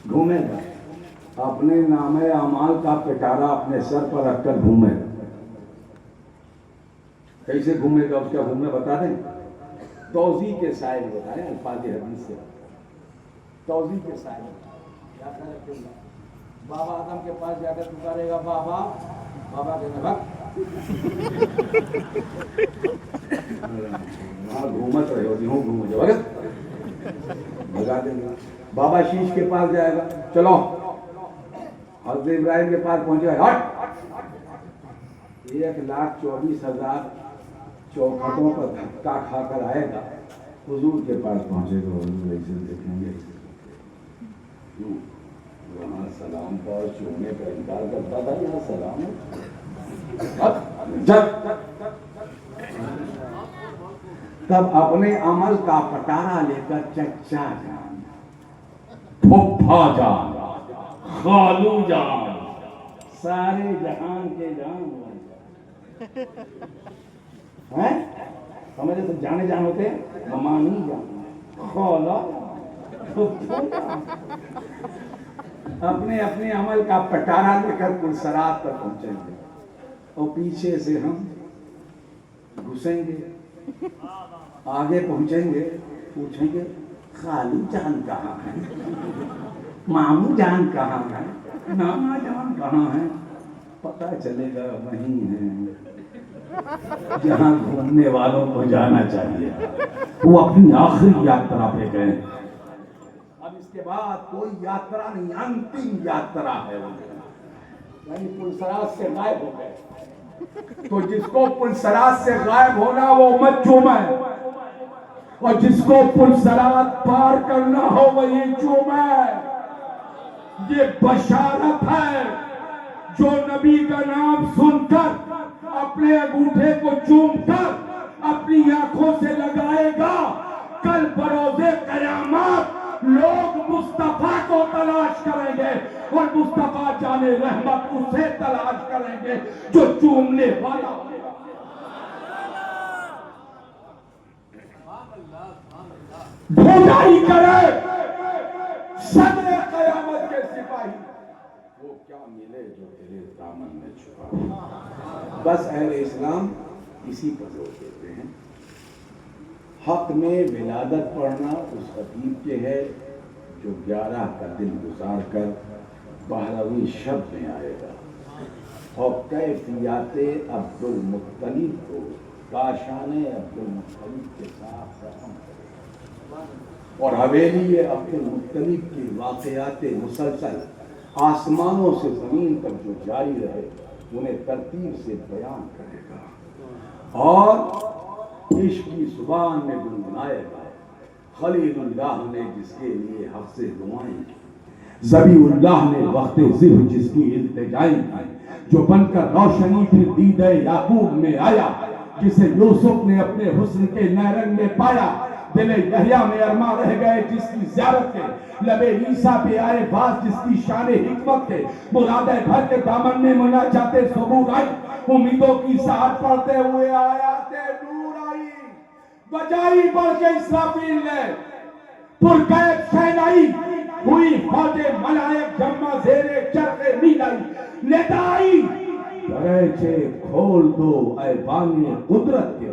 घूमेगा, अपने नामे अमाल का पिटारा अपने सर पर रखकर घूमेगा। कैसे घूमेगा, उसका घूमना बता दें। तौज़ी के साइल बताएं, अल्फाज हदीस से तौज़ी के साइल क्या करेगा। बाबा आदम के पास जाकर पुकारेगा बाबा, बाबा के वहाँ घूमत रहे हो, यूं घूम जाओ, भगा देंगे। बाबा शीश के पास जाएगा, चलो हज़रत इब्राहिम के पास पहुंचेगा, हट 1,24,000 चौखटों पर धक्का खाकर आएगा, हुजूर के पास पहुंचेगा। हुजूर ऐसे देखेंगे, वहाँ सलाम का और चूमने का इनकार करता था, यहाँ सलाम तब अपने अमल का पटारा लेकर चचा जान, फुफ्फा जान, खालू जान, सारे जहान के जान हैं, समझे। तो जाने जान होते ममानी जान, खौला, फुफ्फा जान। अपने अपने अमल का पटारा लेकर पुलसरात पर पहुंचेंगे और पीछे से हम घुसेंगे, आगे पहुंचेंगे, पूछेंगे खालू जान कहाँ है, मामू जान कहाँ है, नाना जान कहाँ है। पता चलेगा वहीं है जहाँ घूमने वालों को जाना चाहिए। वो अपनी आखिरी यात्रा पे गए, अब इसके बाद कोई यात्रा नहीं, अंतिम यात्रा है। यानी पुलसरात से गायब हो गए, तो जिसको पुलसरात से गायब होना वो मत चूमे, और जिसको पुलसरात पार करना हो वही चूमे। ये बशारत है, जो नबी का नाम सुनकर अपने अंगूठे को चूमकर अपनी आंखों से लगाएगा, कल बरोज़े क़यामत लोग मुस्तफा को तलाश करेंगे और मुस्तफा जाने रहमत उसे तलाश करेंगे जो चूमने वाला। भोजाई करे सदरे क़यामत के सिपाही, वो क्या मिले जो तेरे दामन में छुपा। बस अहले इस्लाम इसी पर जोर देते हैं। हक में विलादत पढ़ना उस खतीब के है जो 11 का दिन गुजार कर 12वीं शब में आएगा और कैफियाते अब्दुल मुत्तलिब को काशाने अब्दुल मुत्तलिब के साथ रकम करेगा और हवेली अब्दुल मुत्तलिब के वाक़याते मुसलसल आसमानों से ज़मीन तक जो जारी रहे उन्हें तरतीब से बयान करेगा और इश्क की ज़ुबान में गुनगुनाएगा। खलीलुल्लाह ने जिसके लिए हक से दुआएं की, ज़बीउल्लाह ने वक्ते ज़िफ़ जिसकी इल्तिजाएं की, जो बनकर रोशनी फिर दीदे याकूब में आया, जिसे यूसुफ ने अपने हुस्न के नैरंग में पाया, दिले यहया में अरमा रह गए जिसकी ज़ियारत के, लबे ईसा पे आए बात जिसकी शान हिकमत के, मुरादे भर के दामन में मुनाजाते सबूर आई, उम्मीदों की साथ पढ़ते हुए आयाते नूर आई, बजाई बढ़ के इसराफील ने पुरकैफ शहनाई, हुई फौजे मलायक जम्मा जेरे चरखे मिलाई, नेताई दरवाजे खोल दो ऐ बानी कुदरत के,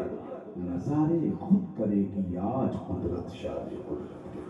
नजारे खुद करेगी आज कुदरत शादी कुदरत के।